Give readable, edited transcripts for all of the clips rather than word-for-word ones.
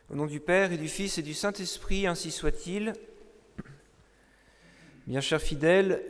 Au nom du Père et du Fils et du Saint-Esprit, ainsi soit-il. Bien chers fidèles,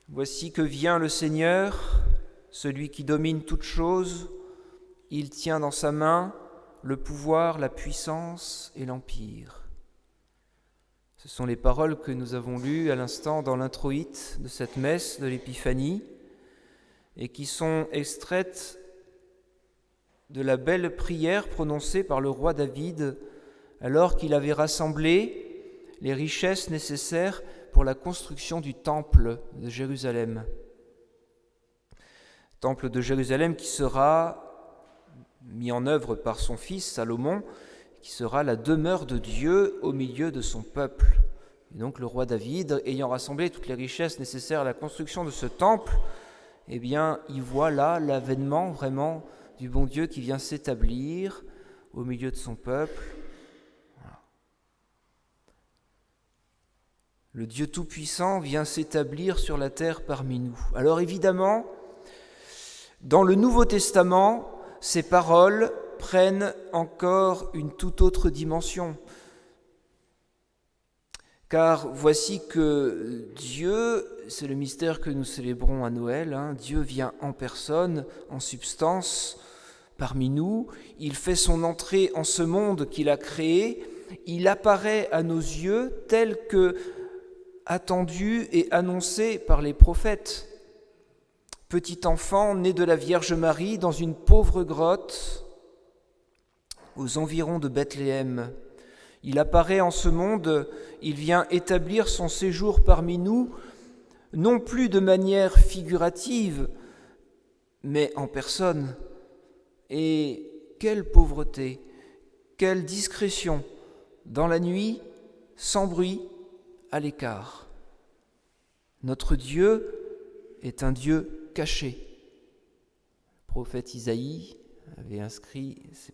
voici que vient le Seigneur, celui qui domine toutes choses. Il tient dans sa main le pouvoir, la puissance et l'empire. Ce sont les paroles que nous avons lues à l'instant dans l'introïte de cette messe de l'Épiphanie et qui sont extraites de la belle prière prononcée par le roi David alors qu'il avait rassemblé les richesses nécessaires pour la construction du temple de Jérusalem. Temple de Jérusalem qui sera mis en œuvre par son fils Salomon, qui sera la demeure de Dieu au milieu de son peuple. Et donc le roi David, ayant rassemblé toutes les richesses nécessaires à la construction de ce temple, eh bien, il voit là l'avènement vraiment du bon Dieu qui vient s'établir au milieu de son peuple. Voilà. Le Dieu Tout-Puissant vient s'établir sur la terre parmi nous. Alors évidemment, dans le Nouveau Testament, ces paroles prennent encore une toute autre dimension. Car voici que Dieu, c'est le mystère que nous célébrons à Noël, Dieu vient en personne, en substance, parmi nous. Il fait son entrée en ce monde qu'il a créé. Il apparaît à nos yeux tel que attendu et annoncé par les prophètes. Petit enfant né de la Vierge Marie dans une pauvre grotte aux environs de Bethléem. Il apparaît en ce monde, il vient établir son séjour parmi nous, non plus de manière figurative, mais en personne. Et quelle pauvreté, quelle discrétion, dans la nuit, sans bruit, à l'écart. Notre Dieu est un Dieu caché. Le prophète Isaïe avait inscrit, c'est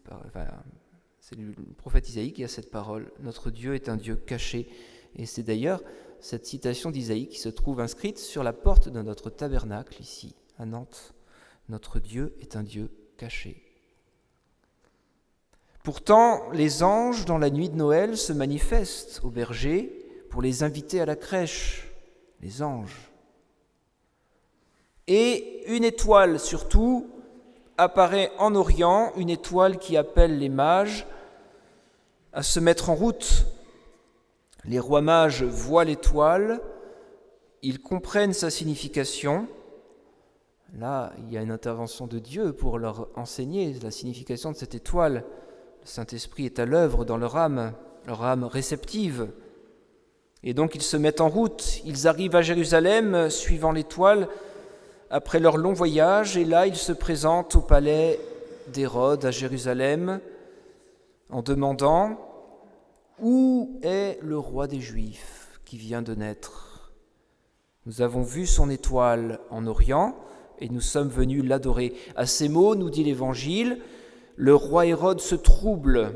le prophète Isaïe qui a cette parole, notre Dieu est un Dieu caché. Et c'est d'ailleurs cette citation d'Isaïe qui se trouve inscrite sur la porte de notre tabernacle ici, à Nantes. Notre Dieu est un Dieu caché. Pourtant, les anges, dans la nuit de Noël, se manifestent aux bergers pour les inviter à la crèche, les anges. Et une étoile surtout apparaît en Orient, une étoile qui appelle les mages à se mettre en route. Les rois mages voient l'étoile, ils comprennent sa signification. Là, il y a une intervention de Dieu pour leur enseigner la signification de cette étoile. Le Saint-Esprit est à l'œuvre dans leur âme réceptive. Et donc ils se mettent en route, ils arrivent à Jérusalem, suivant l'étoile, après leur long voyage, et là ils se présentent au palais d'Hérode à Jérusalem, en demandant « Où est le roi des Juifs qui vient de naître ? Nous avons vu son étoile en Orient et nous sommes venus l'adorer. » À ces mots, nous dit l'Évangile, le roi Hérode se trouble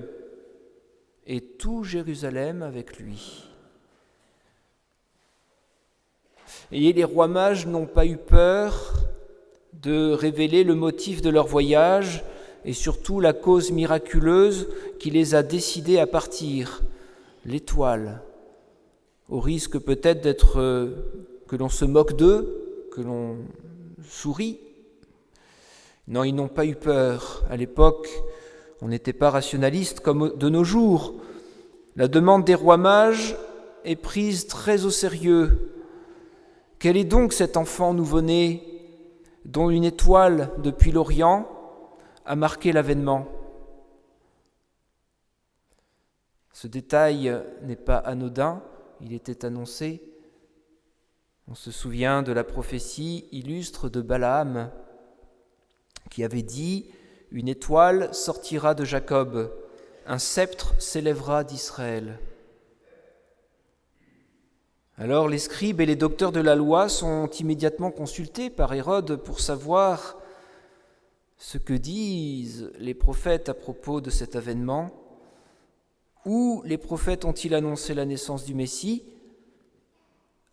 et tout Jérusalem avec lui. Et les rois mages n'ont pas eu peur de révéler le motif de leur voyage et surtout la cause miraculeuse qui les a décidés à partir, l'étoile, au risque peut-être que l'on se moque d'eux, que l'on sourit. Non, ils n'ont pas eu peur. À l'époque, on n'était pas rationaliste comme de nos jours. La demande des rois mages est prise très au sérieux. Quel est donc cet enfant nouveau-né dont une étoile depuis l'Orient a marqué l'avènement ? Ce détail n'est pas anodin, il était annoncé. On se souvient de la prophétie illustre de Balaam qui avait dit « Une étoile sortira de Jacob, un sceptre s'élèvera d'Israël ». Alors les scribes et les docteurs de la loi sont immédiatement consultés par Hérode pour savoir ce que disent les prophètes à propos de cet avènement. Où les prophètes ont-ils annoncé la naissance du Messie ?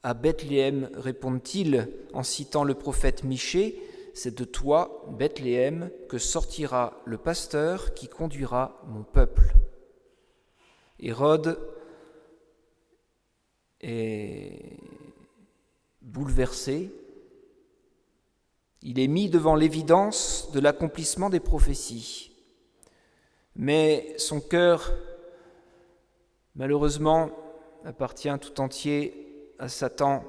À Bethléem, répondent-ils en citant le prophète Michée, c'est de toi, Bethléem, que sortira le pasteur qui conduira mon peuple. Hérode est bouleversé. Il est mis devant l'évidence de l'accomplissement des prophéties. Mais son cœur, malheureusement, appartient tout entier à Satan.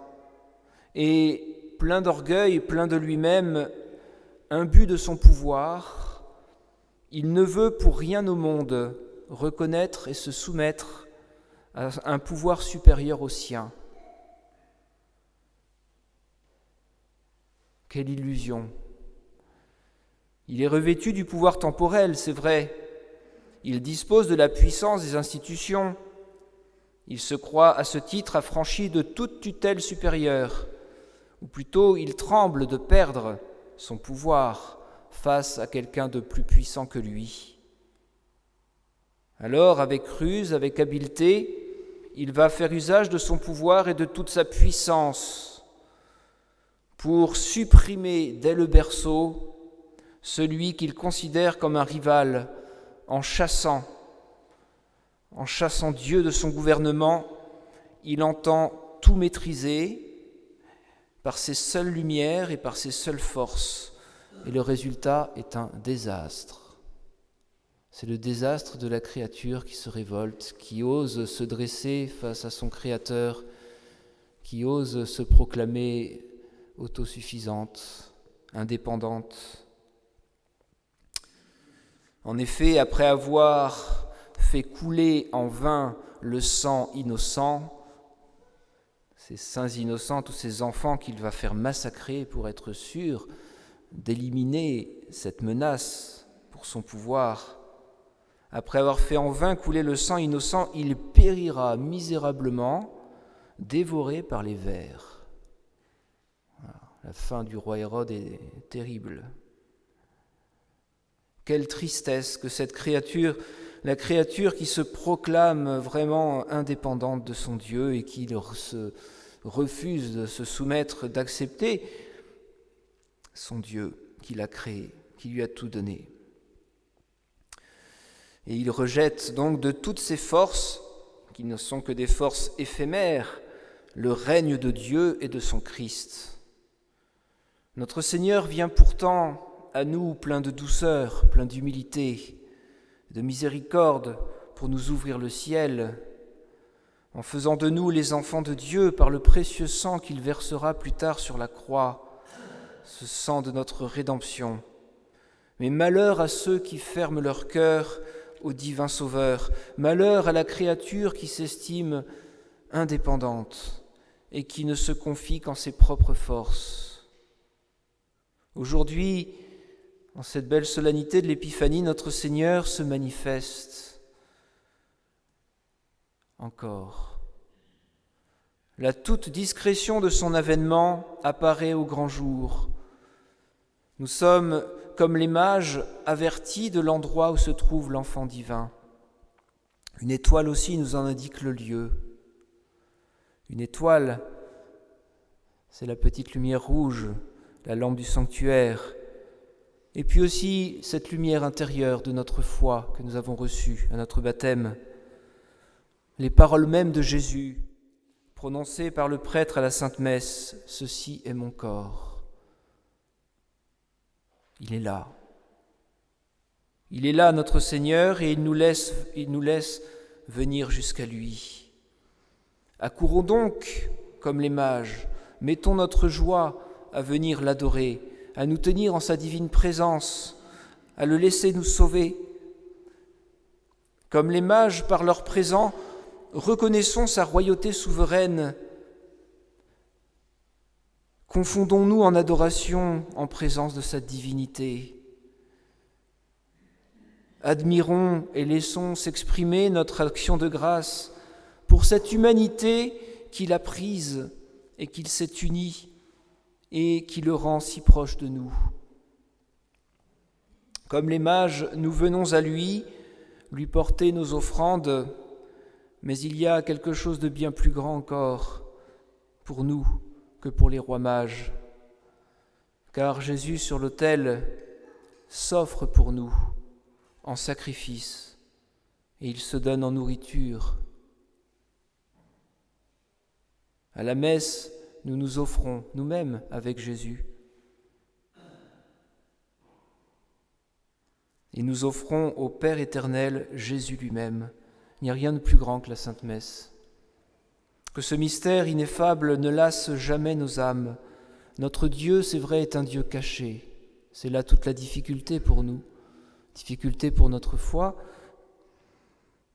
Et plein d'orgueil, plein de lui-même, imbu de son pouvoir, il ne veut pour rien au monde reconnaître et se soumettre à un pouvoir supérieur au sien. Quelle illusion! Il est revêtu du pouvoir temporel, c'est vrai. Il dispose de la puissance des institutions. Il se croit à ce titre affranchi de toute tutelle supérieure, ou plutôt il tremble de perdre son pouvoir face à quelqu'un de plus puissant que lui. Alors, avec ruse, avec habileté, il va faire usage de son pouvoir et de toute sa puissance pour supprimer dès le berceau celui qu'il considère comme un rival, en chassant Dieu de son gouvernement. Il entend tout maîtriser par ses seules lumières et par ses seules forces. Et le résultat est un désastre. C'est le désastre de la créature qui se révolte, qui ose se dresser face à son Créateur, qui ose se proclamer autosuffisante, indépendante. En effet, après avoir fait couler en vain le sang innocent, ces saints innocents, tous ces enfants qu'il va faire massacrer pour être sûr d'éliminer cette menace pour son pouvoir, après avoir fait en vain couler le sang innocent, il périra misérablement, dévoré par les vers. Voilà. La fin du roi Hérode est terrible. Quelle tristesse que cette créature, la créature qui se proclame vraiment indépendante de son Dieu et qui se refuse de se soumettre, d'accepter son Dieu qui l'a créé, qui lui a tout donné. Et il rejette donc de toutes ses forces, qui ne sont que des forces éphémères, le règne de Dieu et de son Christ. Notre Seigneur vient pourtant à nous plein de douceur, plein d'humilité, de miséricorde pour nous ouvrir le ciel, en faisant de nous les enfants de Dieu par le précieux sang qu'il versera plus tard sur la croix, ce sang de notre rédemption. Mais malheur à ceux qui ferment leur cœur au divin Sauveur, malheur à la créature qui s'estime indépendante et qui ne se confie qu'en ses propres forces. Aujourd'hui, en cette belle solennité de l'Épiphanie, notre Seigneur se manifeste encore. La toute discrétion de son avènement apparaît au grand jour. Nous sommes, comme les mages, avertis de l'endroit où se trouve l'enfant divin. Une étoile aussi nous en indique le lieu. Une étoile, c'est la petite lumière rouge, la lampe du sanctuaire, et puis aussi cette lumière intérieure de notre foi que nous avons reçue à notre baptême. Les paroles mêmes de Jésus, prononcées par le prêtre à la Sainte Messe, « Ceci est mon corps ». Il est là. Il est là, notre Seigneur, et il nous laisse venir jusqu'à lui. Accourons donc, comme les mages, mettons notre joie à venir l'adorer, à nous tenir en sa divine présence, à le laisser nous sauver. Comme les mages, par leur présent, reconnaissons sa royauté souveraine. Confondons-nous en adoration en présence de sa divinité. Admirons et laissons s'exprimer notre action de grâce pour cette humanité qu'il a prise et qu'il s'est uni et qui le rend si proche de nous. Comme les mages, nous venons à lui porter nos offrandes, mais il y a quelque chose de bien plus grand encore pour nous que pour les rois mages, car Jésus sur l'autel s'offre pour nous en sacrifice, et il se donne en nourriture. À la messe, nous nous offrons nous-mêmes avec Jésus. Et nous offrons au Père éternel Jésus lui-même. Il n'y a rien de plus grand que la Sainte Messe. Que ce mystère ineffable ne lasse jamais nos âmes. Notre Dieu, c'est vrai, est un Dieu caché. C'est là toute la difficulté pour nous, difficulté pour notre foi.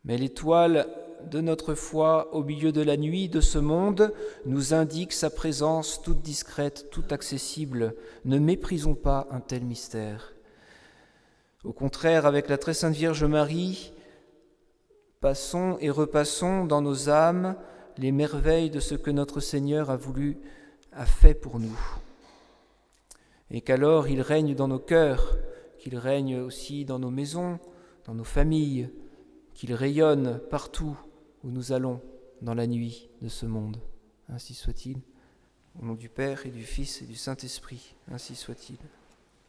Mais l'étoile de notre foi au milieu de la nuit de ce monde nous indique sa présence toute discrète, toute accessible. Ne méprisons pas un tel mystère. Au contraire, avec la très sainte Vierge Marie, passons et repassons dans nos âmes les merveilles de ce que notre Seigneur a fait pour nous. Et qu'alors il règne dans nos cœurs, qu'il règne aussi dans nos maisons, dans nos familles, qu'il rayonne partout où nous allons dans la nuit de ce monde. Ainsi soit-il. Au nom du Père et du Fils et du Saint-Esprit, ainsi soit-il.